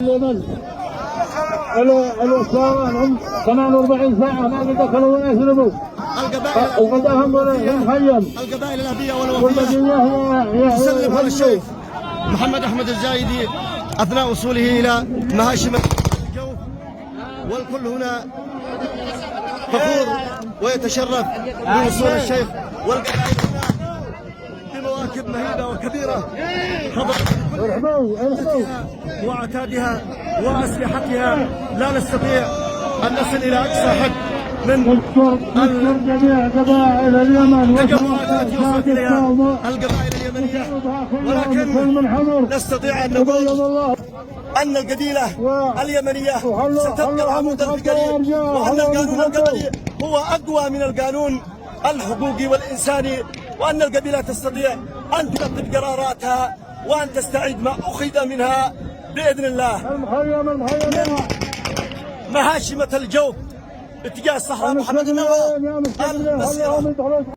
اليمن الاسوان هم 48 ساعه ما قد دخلوا ولا يشربوا. وغداهم مخيم. القبائل الابيه والوفيه تسلم على الشيخ محمد احمد الزايدي اثناء وصوله الى مهاشم الجوف، والكل هنا فخور ويتشرف بوصول الشيخ والقبائل بمواكب مهيبه وكبيره وعتادها واسلحتها. لا نستطيع ان نصل الى اقصى حد من جميع قبائل اليمن التجمعات التي وصلت اليها القبائل اليمنيه، ولكن نستطيع ان نقول ان القبيله اليمنيه ستبقى العمود الفقري، وان القانون القبلي هو اقوى من القانون الحقوقي والانساني، وان القبيله تستطيع ان تنفذ قراراتها وان تستعيد ما اخذ منها باذن الله. مهاشمه الجوف اتجاه الصحراء محمد النبوي المسيره.